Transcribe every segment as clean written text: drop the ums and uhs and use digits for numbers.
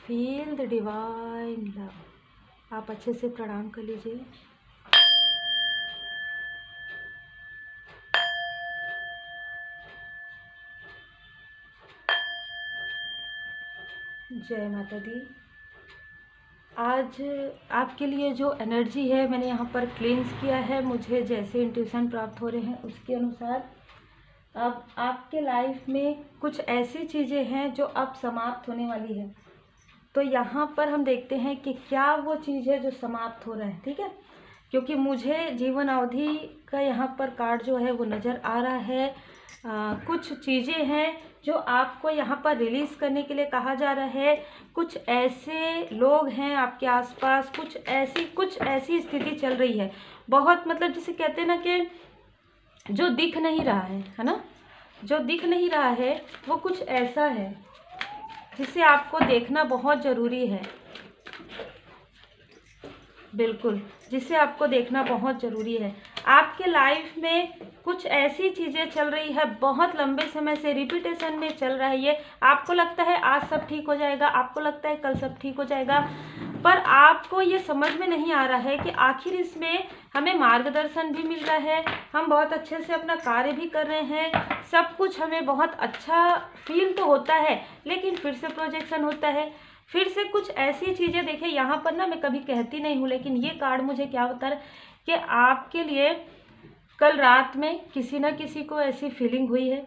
Feel the divine love. आप अच्छे से प्रणाम कर लीजिए। जय माता दी। आज आपके लिए जो एनर्जी है मैंने यहाँ पर क्लींस किया है। मुझे जैसे इंट्यूशन प्राप्त हो रहे हैं उसके अनुसार अब आपके लाइफ में कुछ ऐसी चीज़ें हैं जो अब समाप्त होने वाली है। तो यहाँ पर हम देखते हैं कि क्या वो चीज़ है जो समाप्त हो रहा है। ठीक है, क्योंकि मुझे जीवन अवधि का यहाँ पर कार्ड जो है वो नज़र आ रहा है। कुछ चीज़ें हैं जो आपको यहाँ पर रिलीज़ करने के लिए कहा जा रहा है। कुछ ऐसे लोग हैं आपके आसपास, कुछ ऐसी स्थिति चल रही है। बहुत मतलब जिसे कहते हैं ना कि जो दिख नहीं रहा है ना, जो दिख नहीं रहा है वो कुछ ऐसा है जिसे आपको देखना बहुत ज़रूरी है। बिल्कुल, जिसे आपको देखना बहुत ज़रूरी है। आपके लाइफ में कुछ ऐसी चीज़ें चल रही है, बहुत लंबे समय से रिपीटेशन में चल रहा है ये। आपको लगता है आज सब ठीक हो जाएगा, आपको लगता है कल सब ठीक हो जाएगा, पर आपको ये समझ में नहीं आ रहा है कि आखिर इसमें हमें मार्गदर्शन भी मिल रहा है, हम बहुत अच्छे से अपना कार्य भी कर रहे हैं, सब कुछ हमें बहुत अच्छा फील तो होता है, लेकिन फिर से प्रोजेक्शन होता है, फिर से कुछ ऐसी चीज़ें। देखिए यहाँ पर ना मैं कभी कहती नहीं हूँ, लेकिन ये कार्ड मुझे क्या बता रहा है कि आपके लिए कल रात में किसी न किसी को ऐसी फीलिंग हुई है।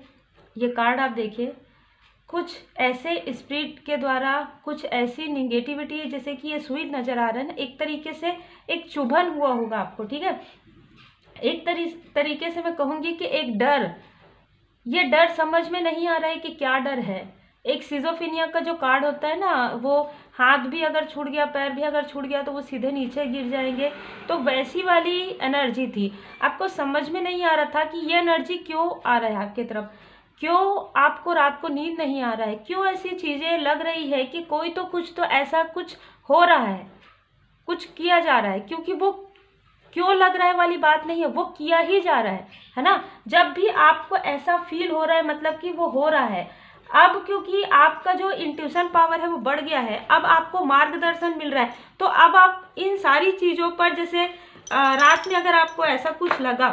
ये कार्ड आप देखिए, कुछ ऐसे स्पिरिट के द्वारा कुछ ऐसी निगेटिविटी है, जैसे कि ये सुई नज़र आ रहा है ना, एक तरीके से एक चुभन हुआ होगा आपको। ठीक है, एक तरीके से मैं कहूँगी कि एक डर, ये डर समझ में नहीं आ रहा है कि क्या डर है। एक सिजोफिनिया का जो कार्ड होता है ना, वो हाथ भी अगर छूट गया, पैर भी अगर छूट गया तो वो सीधे नीचे गिर जाएंगे, तो वैसी वाली एनर्जी थी। आपको समझ में नहीं आ रहा था कि ये एनर्जी क्यों आ रहा है आपकी तरफ, क्यों आपको रात को नींद नहीं आ रहा है, क्यों ऐसी चीज़ें लग रही है कि कोई तो कुछ तो ऐसा कुछ हो रहा है, कुछ किया जा रहा है। क्योंकि वो क्यों लग रहा है वाली बात नहीं है, वो किया ही जा रहा है ना। जब भी आपको ऐसा फील हो रहा है मतलब कि वो हो रहा है। अब क्योंकि आपका जो इंट्यूशन पावर है वो बढ़ गया है, अब आपको मार्गदर्शन मिल रहा है, तो अब आप इन सारी चीज़ों पर, जैसे रात में अगर आपको ऐसा कुछ लगा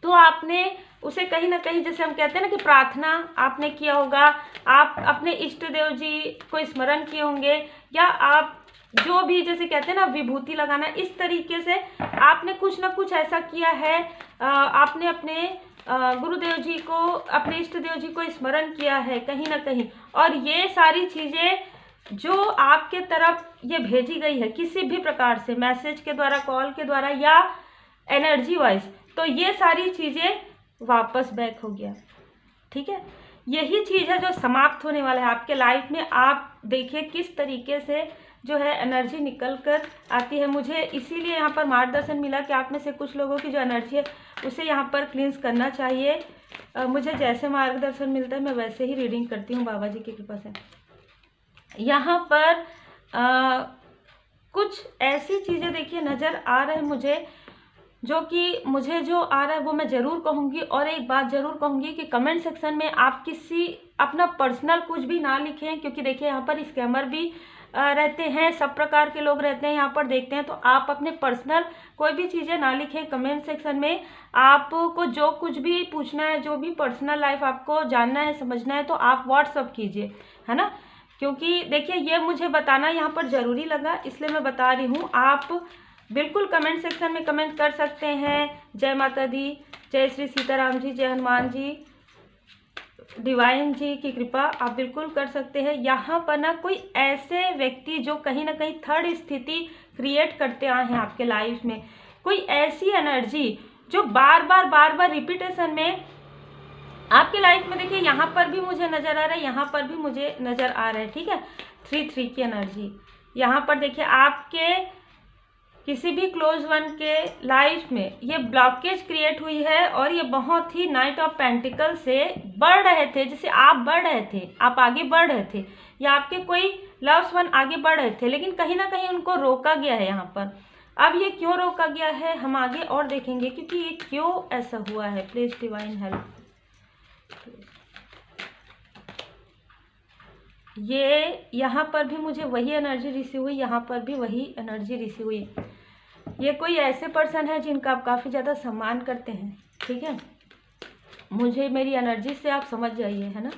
तो आपने उसे कहीं ना कहीं, जैसे हम कहते हैं ना कि प्रार्थना आपने किया होगा, आप अपने इष्ट देव जी को स्मरण किए होंगे, या आप जो भी जैसे कहते हैं ना विभूति लगाना, इस तरीके से आपने कुछ ना कुछ ऐसा किया है। आपने अपने गुरुदेव जी को, अपने इष्ट देव जी को स्मरण किया है कहीं ना कहीं, और ये सारी चीज़ें जो आपके तरफ ये भेजी गई है किसी भी प्रकार से, मैसेज के द्वारा, कॉल के द्वारा या एनर्जी वाइज, तो ये सारी चीज़ें वापस बैक हो गया। ठीक है, यही चीज़ है जो समाप्त होने वाला है आपके लाइफ में। आप देखिए किस तरीके से जो है एनर्जी निकल कर आती है। मुझे इसीलिए यहाँ पर मार्गदर्शन मिला कि आप में से कुछ लोगों की जो एनर्जी है उसे यहाँ पर क्लींस करना चाहिए। मुझे जैसे मार्गदर्शन मिलता है मैं वैसे ही रीडिंग करती हूँ बाबा जी की कृपा से। यहाँ पर कुछ ऐसी चीज़ें देखिए नज़र आ रहे हैं मुझे, जो कि मुझे जो आ रहा है वो मैं ज़रूर कहूँगी। और एक बात ज़रूर कहूँगी कि कमेंट सेक्शन में आप किसी अपना पर्सनल कुछ भी ना लिखें, क्योंकि देखिए यहाँ पर स्कैमर भी रहते हैं, सब प्रकार के लोग रहते हैं यहाँ पर देखते हैं। तो आप अपने पर्सनल कोई भी चीज़ें ना लिखें कमेंट सेक्शन में। आपको जो कुछ भी पूछना है, जो भी पर्सनल लाइफ आपको जानना है, समझना है, तो आप व्हाट्सअप कीजिए, है ना। क्योंकि देखिए ये मुझे बताना यहाँ पर ज़रूरी लगा, इसलिए मैं बता रही हूँ। आप बिल्कुल कमेंट सेक्शन में कमेंट कर सकते हैं। जय माता दी, जय श्री सीताराम जी, जय हनुमान जी, डिवाइन जी की कृपा, आप बिल्कुल कर सकते हैं। यहाँ पर ना कोई ऐसे व्यक्ति जो कहीं ना कहीं थर्ड स्थिति क्रिएट करते आए हैं आपके लाइफ में, कोई ऐसी एनर्जी जो बार बार रिपीटेशन में आपके लाइफ में, देखिए यहाँ पर भी मुझे नज़र आ रहा है, यहाँ पर भी मुझे नज़र आ रहा है। ठीक है, 3 की एनर्जी यहाँ पर देखिए आपके किसी भी क्लोज वन के लाइफ में ये ब्लॉकेज क्रिएट हुई है, और ये बहुत ही नाइट ऑफ पेंटिकल से बढ़ रहे थे। जैसे आप बढ़ रहे थे, आप आगे बढ़ रहे थे, या आपके कोई लव्स वन आगे बढ़ रहे थे, लेकिन कहीं ना कहीं उनको रोका गया है यहाँ पर। अब ये क्यों रोका गया है हम आगे और देखेंगे, क्योंकि ये क्यों ऐसा हुआ है। Please divine help. ये यहाँ पर भी मुझे वही एनर्जी रिसीव हुई, यहाँ पर भी वही एनर्जी रिसीव हुई। ये कोई ऐसे पर्सन है जिनका आप काफ़ी ज़्यादा सम्मान करते हैं, ठीक है, मुझे मेरी एनर्जी से आप समझ जाइए, है ना।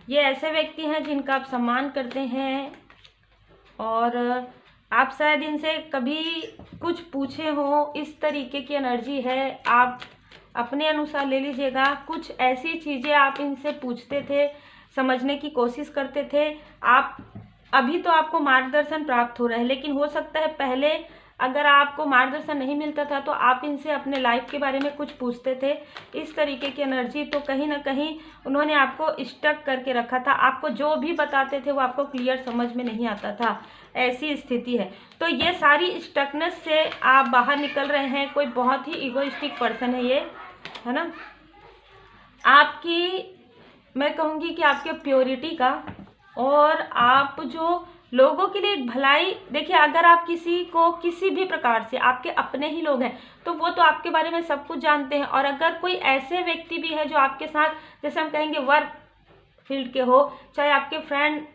ये ऐसे व्यक्ति हैं जिनका आप सम्मान करते हैं और आप शायद इनसे कभी कुछ पूछे हो, इस तरीके की एनर्जी है। आप अपने अनुसार ले लीजिएगा। कुछ ऐसी चीज़ें आप इनसे पूछते थे, समझने की कोशिश करते थे। आप अभी तो आपको मार्गदर्शन प्राप्त हो रहा है, लेकिन हो सकता है पहले अगर आपको मार्गदर्शन नहीं मिलता था तो आप इनसे अपने लाइफ के बारे में कुछ पूछते थे, इस तरीके की एनर्जी। तो कहीं ना कहीं उन्होंने आपको स्टक करके रखा था। आपको जो भी बताते थे वो आपको क्लियर समझ में नहीं आता था, ऐसी स्थिति है। तो ये सारी स्टकनेस से आप बाहर निकल रहे हैं। कोई बहुत ही इगोइस्टिक पर्सन है ये, है ना। आपकी, मैं कहूँगी कि आपके प्योरिटी का और आप जो लोगों के लिए एक भलाई, देखिए अगर आप किसी को किसी भी प्रकार से, आपके अपने ही लोग हैं तो वो तो आपके बारे में सब कुछ जानते हैं। और अगर कोई ऐसे व्यक्ति भी है जो आपके साथ, जैसे हम कहेंगे वर्क फील्ड के हो, चाहे आपके फ्रेंड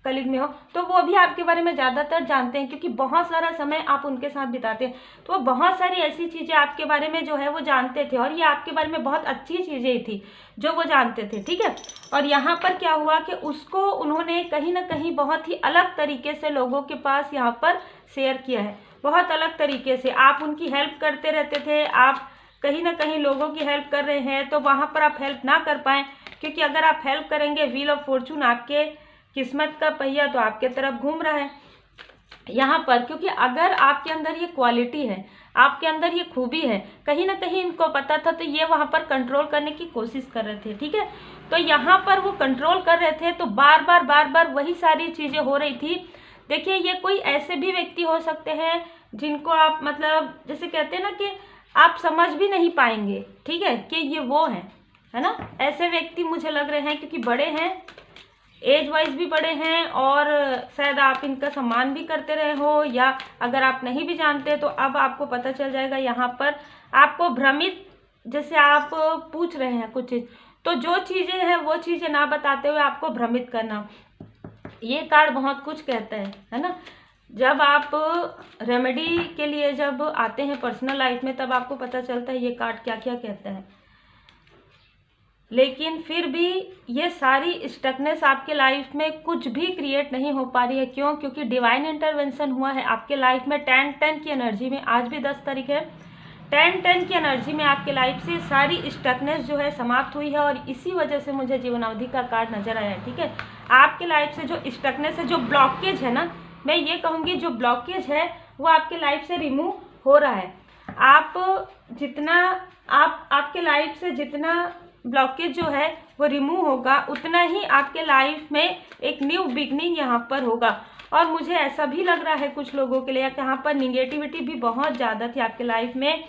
कलीग में हो, तो वो भी आपके बारे में ज़्यादातर जानते हैं, क्योंकि बहुत सारा समय आप उनके साथ बिताते हैं। तो वो बहुत सारी ऐसी चीज़ें आपके बारे में जो है वो जानते थे, और ये आपके बारे में बहुत अच्छी चीज़ें थी जो वो जानते थे, ठीक है। और यहाँ पर क्या हुआ कि उसको उन्होंने कहीं ना कहीं बहुत ही अलग तरीके से लोगों के पास यहाँ पर शेयर किया है, बहुत अलग तरीके से। आप उनकी हेल्प करते रहते थे, आप कहीं ना कहीं लोगों की हेल्प कर रहे हैं, तो वहाँ पर आप हेल्प ना कर पाएँ, क्योंकि अगर आप हेल्प करेंगे, व्हील ऑफ फॉर्चून, आपके किस्मत का पहिया तो आपके तरफ घूम रहा है यहाँ पर। क्योंकि अगर आपके अंदर ये क्वालिटी है, आपके अंदर ये खूबी है, कहीं ना कहीं इनको पता था, तो ये वहाँ पर कंट्रोल करने की कोशिश कर रहे थे, ठीक है। तो यहाँ पर वो कंट्रोल कर रहे थे, तो बार बार वही सारी चीज़ें हो रही थी। देखिए ये कोई ऐसे भी व्यक्ति हो सकते हैं जिनको आप, मतलब जैसे कहते हैं ना कि आप समझ भी नहीं पाएंगे, ठीक है, कि ये वो हैं, है ना। ऐसे व्यक्ति मुझे लग रहे हैं, क्योंकि बड़े हैं, एज वाइज भी बड़े हैं, और शायद आप इनका सम्मान भी करते रहे हो, या अगर आप नहीं भी जानते तो अब आपको पता चल जाएगा। यहाँ पर आपको भ्रमित, जैसे आप पूछ रहे हैं कुछ चीज़, तो जो चीज़ें हैं वो चीज़ें ना बताते हुए आपको भ्रमित करना, ये कार्ड बहुत कुछ कहता है ना। जब आप रेमेडी के लिए जब आते हैं पर्सनल लाइफ में, तब आपको पता चलता है ये कार्ड क्या क्या कहता है। लेकिन फिर भी ये सारी स्टकनेस आपके लाइफ में कुछ भी क्रिएट नहीं हो पा रही है। क्यों? क्योंकि डिवाइन इंटरवेंशन हुआ है आपके लाइफ में 10-10 की एनर्जी में। आज भी 10 तारीख है, 10-10 की एनर्जी में आपके लाइफ से सारी स्टकनेस जो है समाप्त हुई है, और इसी वजह से मुझे जीवनावधि का कार्ड नजर आया है, ठीक है। आपके लाइफ से जो स्टकनेस है, जो ब्लॉकेज है ना, मैं ये कहूँगी जो ब्लॉकेज है वो आपके लाइफ से रिमूव हो रहा है। आप जितना, आपके लाइफ से जितना ब्लॉकेज जो है वो रिमूव होगा, उतना ही आपके लाइफ में एक न्यू बिगनिंग यहाँ पर होगा। और मुझे ऐसा भी लग रहा है कुछ लोगों के लिए, यहाँ पर निगेटिविटी भी बहुत ज़्यादा थी आपके लाइफ में।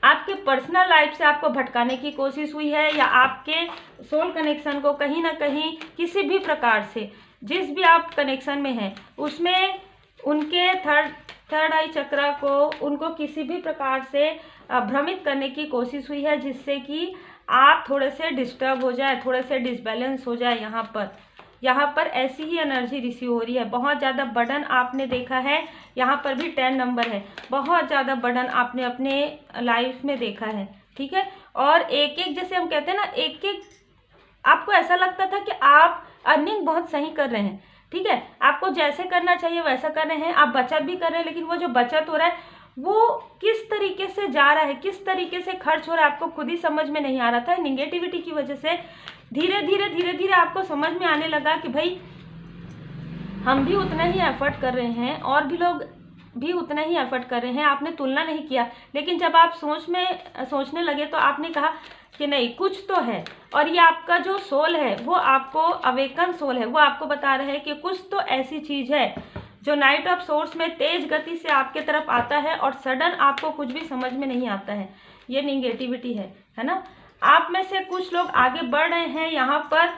आपके पर्सनल लाइफ से आपको भटकाने की कोशिश हुई है, या आपके सोल कनेक्शन को कहीं ना कहीं किसी भी प्रकार से, जिस भी आप कनेक्शन में हैं उसमें उनके थर्ड आई चक्रा को, उनको किसी भी प्रकार से भ्रमित करने की कोशिश हुई है, जिससे कि आप थोड़े से डिस्टर्ब हो जाए, थोड़े से डिसबैलेंस हो जाए। यहाँ पर ऐसी ही एनर्जी रिसीव हो रही है। बहुत ज़्यादा बर्डन आपने देखा है, यहाँ पर भी 10 नंबर है, बहुत ज़्यादा बर्डन आपने अपने लाइफ में देखा है, ठीक है। और एक एक, जैसे हम कहते हैं ना, एक एक आपको ऐसा लगता था कि आप अर्निंग बहुत सही कर रहे हैं, ठीक है, आपको जैसे करना चाहिए वैसा कर रहे हैं, आप बचत भी कर रहे हैं, लेकिन वो जो बचत हो रहा है वो किस तरीके से जा रहा है, किस तरीके से खर्च हो रहा है, आपको खुद ही समझ में नहीं आ रहा था। निगेटिविटी की वजह से धीरे धीरे आपको समझ में आने लगा कि भाई हम भी उतना ही एफर्ट कर रहे हैं, और भी लोग भी उतना ही एफर्ट कर रहे हैं। आपने तुलना नहीं किया, लेकिन जब आप सोचने लगे तो आपने कहा कि नहीं, कुछ तो है। और ये आपका जो सोल है, वो आपको अवेकन सोल है, वो आपको बता रहे हैं कि कुछ तो ऐसी चीज़ है जो नाइट ऑफ सोर्स में तेज गति से आपके तरफ आता है, और सडन आपको कुछ भी समझ में नहीं आता है। ये निगेटिविटी है ना। आप में से कुछ लोग आगे बढ़ रहे हैं यहाँ पर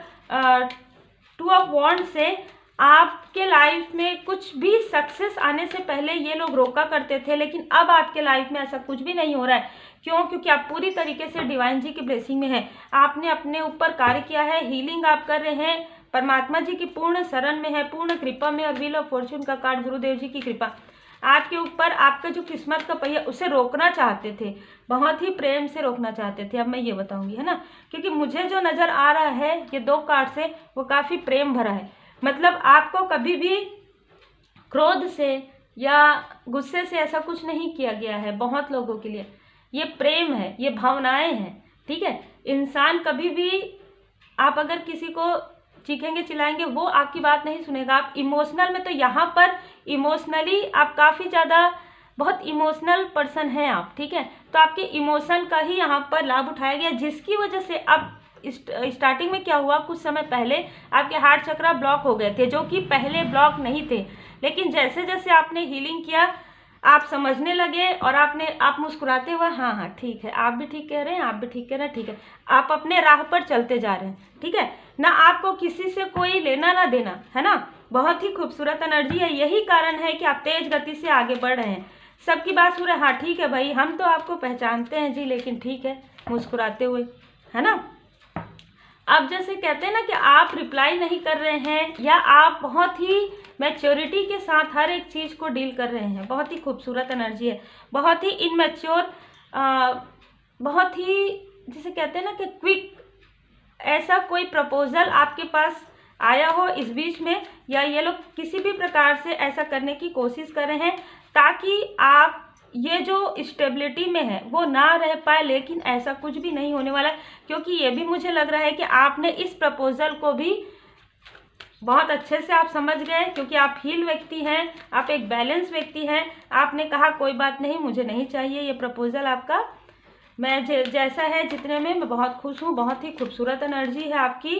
2 ऑफ वॉन्ड से। आपके लाइफ में कुछ भी सक्सेस आने से पहले ये लोग रोका करते थे, लेकिन अब आपके लाइफ में ऐसा कुछ भी नहीं हो रहा है। क्यों? क्योंकि आप पूरी तरीके से डिवाइन जी की ब्लेसिंग में हैं। आपने अपने ऊपर कार्य किया है, हीलिंग आप कर रहे हैं, परमात्मा जी की पूर्ण शरण में है, पूर्ण कृपा में, और व्हील ऑफ फॉर्चून का कार्ड गुरुदेव जी की कृपा आपके ऊपर, आपका जो किस्मत का पहिया उसे रोकना चाहते थे, बहुत ही प्रेम से रोकना चाहते थे। अब मैं ये बताऊंगी, है ना, क्योंकि मुझे जो नजर आ रहा है ये 2 कार्ड से वो काफी प्रेम भरा है। मतलब आपको कभी भी क्रोध से या गुस्से से ऐसा कुछ नहीं किया गया है। बहुत लोगों के लिए ये प्रेम है, ये भावनाएं हैं, ठीक है। इंसान कभी भी, आप अगर किसी को चीखेंगे चिल्लाएंगे वो आपकी बात नहीं सुनेगा। आप इमोशनल में, तो यहाँ पर इमोशनली आप काफ़ी ज़्यादा बहुत इमोशनल पर्सन हैं आप, ठीक है। तो आपके इमोशन का ही यहाँ पर लाभ उठाया गया, जिसकी वजह से अब स्टार्टिंग में क्या हुआ, कुछ समय पहले आपके हार्ट चक्रा ब्लॉक हो गए थे, जो कि पहले ब्लॉक नहीं थे। लेकिन जैसे जैसे आपने हीलिंग किया, आप समझने लगे और आप मुस्कुराते हुए, हाँ हाँ ठीक है, आप भी ठीक कह रहे हैं, आप भी ठीक कह रहे हैं, ठीक है, आप अपने राह पर चलते जा रहे हैं, ठीक है ना। आपको किसी से कोई लेना ना देना, है ना। बहुत ही खूबसूरत एनर्जी है। यही कारण है कि आप तेज गति से आगे बढ़ रहे हैं, सबकी बात सुन रहे हैं। हाँ ठीक है भाई, हम तो आपको पहचानते हैं जी, लेकिन ठीक है, मुस्कुराते हुए, है ना। अब जैसे कहते हैं ना कि आप रिप्लाई नहीं कर रहे हैं, या आप बहुत ही मैच्योरिटी के साथ हर एक चीज़ को डील कर रहे हैं। बहुत ही खूबसूरत एनर्जी है, बहुत ही इनमेच्योर, बहुत ही जिसे कहते हैं ना कि क्विक, ऐसा कोई प्रपोजल आपके पास आया हो इस बीच में, या ये लोग किसी भी प्रकार से ऐसा करने की कोशिश कर रहे हैं ताकि आप ये जो स्टेबिलिटी में है वो ना रह पाए। लेकिन ऐसा कुछ भी नहीं होने वाला, क्योंकि ये भी मुझे लग रहा है कि आपने इस प्रपोजल को भी बहुत अच्छे से आप समझ गए, क्योंकि आप हील व्यक्ति हैं, आप एक बैलेंस व्यक्ति हैं। आपने कहा कोई बात नहीं, मुझे नहीं चाहिए ये प्रपोजल आपका, मैं जैसा है जितने में मैं बहुत खुश हूँ। बहुत ही खूबसूरत एनर्जी है आपकी,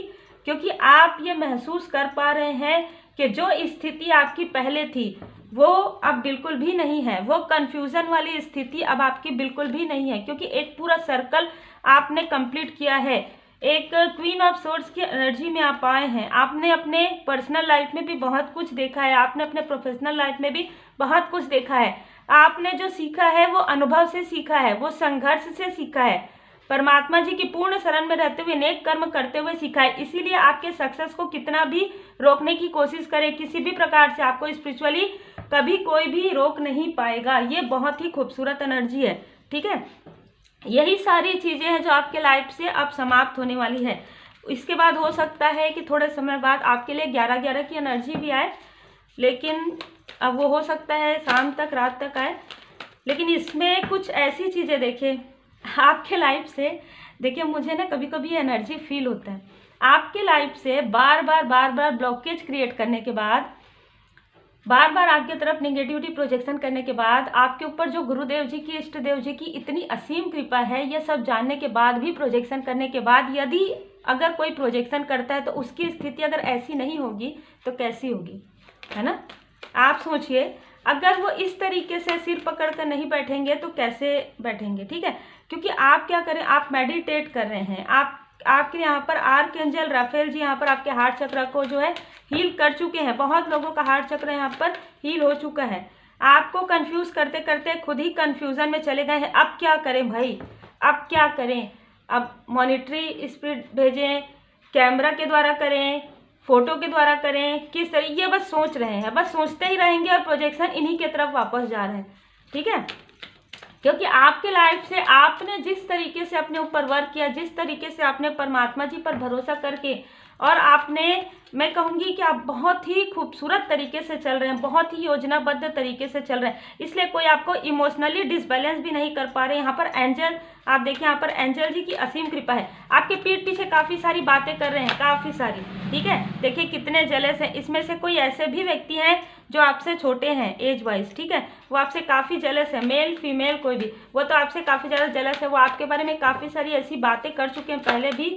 क्योंकि आप ये महसूस कर पा रहे हैं कि जो स्थिति आपकी पहले थी वो अब बिल्कुल भी नहीं है, वो कंफ्यूजन वाली स्थिति अब आपकी बिल्कुल भी नहीं है, क्योंकि एक पूरा सर्कल आपने कंप्लीट किया है। एक क्वीन ऑफ सोर्ड्स की एनर्जी में आप आए हैं। आपने अपने पर्सनल लाइफ में भी बहुत कुछ देखा है, आपने अपने प्रोफेशनल लाइफ में भी बहुत कुछ देखा है। आपने जो सीखा है वो अनुभव से सीखा है, वो संघर्ष से सीखा है, परमात्मा जी की पूर्ण शरण में रहते हुए, नेक कर्म करते हुए सीखा है। इसीलिए आपके सक्सेस को कितना भी रोकने की कोशिश करें, किसी भी प्रकार से आपको स्पिरिचुअली कभी कोई भी रोक नहीं पाएगा। ये बहुत ही खूबसूरत एनर्जी है, ठीक है। यही सारी चीज़ें हैं जो आपके लाइफ से अब समाप्त होने वाली है। इसके बाद हो सकता है कि थोड़े समय बाद आपके लिए 11-11 की एनर्जी भी आए, लेकिन अब वो हो सकता है शाम तक, रात तक आए। लेकिन इसमें कुछ ऐसी चीज़ें देखिए आपके लाइफ से, देखिए मुझे ना कभी कभी एनर्जी फील होता है आपके लाइफ से बार बार ब्लॉकेज क्रिएट करने के बाद, बार बार आपकी तरफ नेगेटिविटी प्रोजेक्शन करने के बाद, आपके ऊपर जो गुरुदेव जी की, इष्ट देव जी की इतनी असीम कृपा है, ये सब जानने के बाद भी, प्रोजेक्शन करने के बाद, यदि अगर कोई प्रोजेक्शन करता है तो उसकी स्थिति अगर ऐसी नहीं होगी तो कैसी होगी, है ना। आप सोचिए, अगर वो इस तरीके से सिर पकड़ कर नहीं बैठेंगे तो कैसे बैठेंगे, ठीक है। क्योंकि आप क्या करें, आप मेडिटेट कर रहे हैं, आपके यहाँ पर आर्कएंजल राफेल जी यहाँ पर आपके हार्ट चक्र को जो है हील कर चुके हैं। बहुत लोगों का हार्ट चक्र यहाँ पर हील हो चुका है। आपको कंफ्यूज करते करते खुद ही कंफ्यूजन में चले गए हैं। अब क्या करें भाई, अब क्या करें, अब मॉनिटरी स्पिरिट भेजें, कैमरा के द्वारा करें, फोटो के द्वारा करें, किस तरीके, ये बस सोच रहे हैं, बस सोचते ही रहेंगे और प्रोजेक्शन इन्हीं की तरफ वापस जा रहे हैं, ठीक है। क्योंकि आपके लाइफ से आपने जिस तरीके से अपने ऊपर वर्क किया, जिस तरीके से आपने परमात्मा जी पर भरोसा करके, और आपने, मैं कहूँगी कि आप बहुत ही खूबसूरत तरीके से चल रहे हैं, बहुत ही योजनाबद्ध तरीके से चल रहे हैं, इसलिए कोई आपको इमोशनली डिसबैलेंस भी नहीं कर पा रहे। यहाँ पर एंजल, आप देखिए यहाँ पर एंजल जी की असीम कृपा है, आपके पीठ पीछे काफ़ी सारी बातें कर रहे हैं, काफ़ी सारी, ठीक है। देखिए कितने जेलस हैं। इसमें से कोई ऐसे भी व्यक्ति हैं जो आपसे छोटे हैं एज वाइज, ठीक है, वो आपसे काफ़ी जेलस है, मेल फीमेल कोई भी, वो तो आपसे काफ़ी ज़्यादा जेलस है। वो आपके बारे में काफ़ी सारी ऐसी बातें कर चुके हैं पहले भी,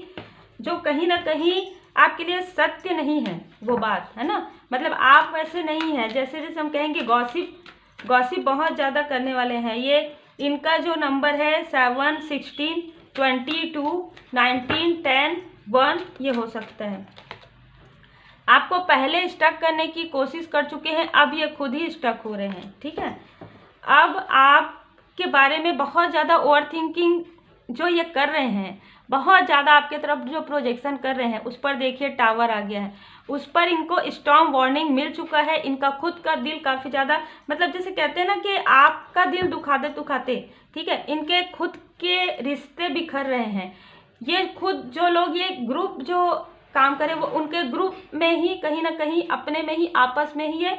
जो कहीं ना कहीं आपके लिए सत्य नहीं है वो बात, है ना। मतलब आप वैसे नहीं हैं, जैसे जैसे हम कहेंगे गॉसिप बहुत ज़्यादा करने वाले हैं। ये इनका जो नंबर है 7, 16, 22, 19, 10, 1, ये हो सकता है। आपको पहले स्टक करने की कोशिश कर चुके हैं, अब ये खुद ही स्टक हो रहे हैं, ठीक है। अब आपके बारे में बहुत ज़्यादा ओवर थिंकिंग जो ये कर रहे हैं, बहुत ज़्यादा आपके तरफ जो प्रोजेक्शन कर रहे हैं उस पर देखिए टावर आ गया है, उस पर इनको स्टॉर्म वार्निंग मिल चुका है। इनका खुद का दिल काफ़ी ज़्यादा, मतलब जैसे कहते हैं ना कि आपका दिल दुखाते दुखाते, ठीक है, इनके खुद के रिश्ते बिखर रहे हैं। ये खुद जो लोग ये ग्रुप जो काम करे वो उनके ग्रुप में ही कहीं ना कहीं अपने में ही आपस में ही ये,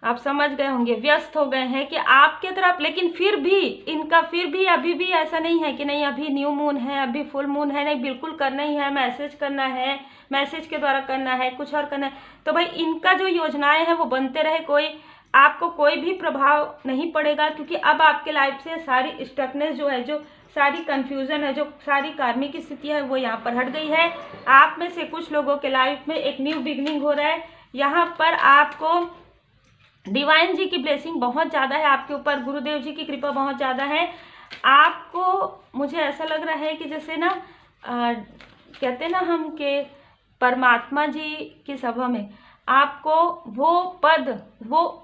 आप समझ गए होंगे, व्यस्त हो गए हैं कि आपके तरफ। लेकिन फिर भी इनका फिर भी अभी भी ऐसा नहीं है कि नहीं अभी न्यू मून है, अभी फुल मून है, नहीं बिल्कुल करना ही है, मैसेज करना है, मैसेज के द्वारा करना है, कुछ और करना है। तो भाई इनका जो योजनाएं हैं वो बनते रहे, कोई आपको कोई भी प्रभाव नहीं पड़ेगा, क्योंकि अब आपके लाइफ से सारी स्टकनेस जो है, जो सारी कन्फ्यूज़न है, जो सारी कार्मिक स्थिति है वो यहाँ पर हट गई है। आप में से कुछ लोगों के लाइफ में एक न्यू बिगनिंग हो रहा है। यहाँ पर आपको डिवाइन जी की ब्लेसिंग बहुत ज़्यादा है आपके ऊपर, गुरुदेव जी की कृपा बहुत ज़्यादा है आपको। मुझे ऐसा लग रहा है कि जैसे ना कहते हैं ना हम कि परमात्मा जी की सभा में आपको वो पद, वो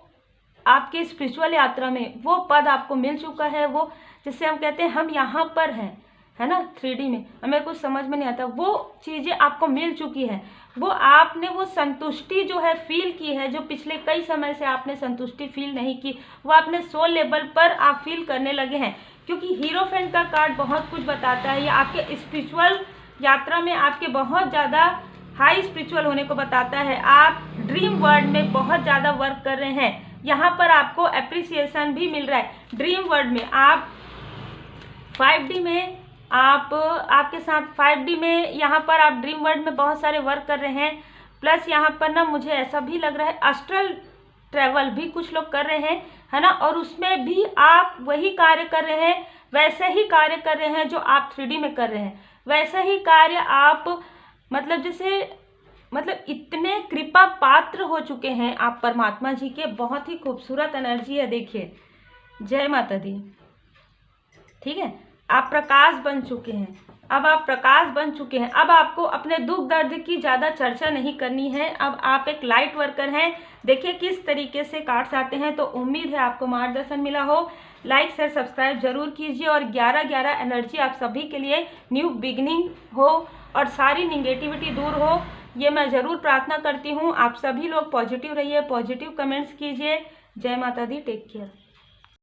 आपकी स्पिरिचुअल यात्रा में वो पद आपको मिल चुका है। वो जिससे हम कहते हैं हम यहाँ पर हैं, है ना, 3D में हमें कुछ समझ में नहीं आता, वो चीज़ें आपको मिल चुकी है। वो आपने वो संतुष्टि जो है फील की है, जो पिछले कई समय से आपने संतुष्टि फील नहीं की, वो आपने सोल लेवल पर आप फील करने लगे हैं। क्योंकि हीरोफेंट का कार्ड बहुत कुछ बताता है, ये आपके स्पिरिचुअल यात्रा में आपके बहुत ज़्यादा हाई स्पिरिचुअल होने को बताता है। आप ड्रीम वर्ल्ड में बहुत ज़्यादा वर्क कर रहे हैं, यहाँ पर आपको अप्रिसिएशन भी मिल रहा है। ड्रीम वर्ल्ड में आप 5D में आपके साथ 5D में यहाँ पर आप ड्रीम वर्ल्ड में बहुत सारे वर्क कर रहे हैं। प्लस यहाँ पर ना मुझे ऐसा भी लग रहा है एस्ट्रल ट्रैवल भी कुछ लोग कर रहे हैं, है ना, और उसमें भी आप वही कार्य कर रहे हैं, वैसे ही कार्य कर रहे हैं जो आप 3D में कर रहे हैं, वैसे ही कार्य आप मतलब जैसे मतलब इतने कृपा पात्र हो चुके हैं आप परमात्मा जी के। बहुत ही खूबसूरत एनर्जी है, देखिए, जय माता दी। ठीक है, आप प्रकाश बन चुके हैं, अब आप प्रकाश बन चुके हैं। अब आपको अपने दुख दर्द की ज़्यादा चर्चा नहीं करनी है, अब आप एक लाइट वर्कर हैं। देखिए किस तरीके से कार्ड्स आते हैं, तो उम्मीद है आपको मार्गदर्शन मिला हो। लाइक शेयर सब्सक्राइब जरूर कीजिए और 11/11 एनर्जी आप सभी के लिए न्यू बिगनिंग हो और सारी निगेटिविटी दूर हो, ये मैं ज़रूर प्रार्थना करती हूँ। आप सभी लोग पॉजिटिव रहिए, पॉजिटिव कमेंट्स कीजिए। जय माता दी, टेक केयर।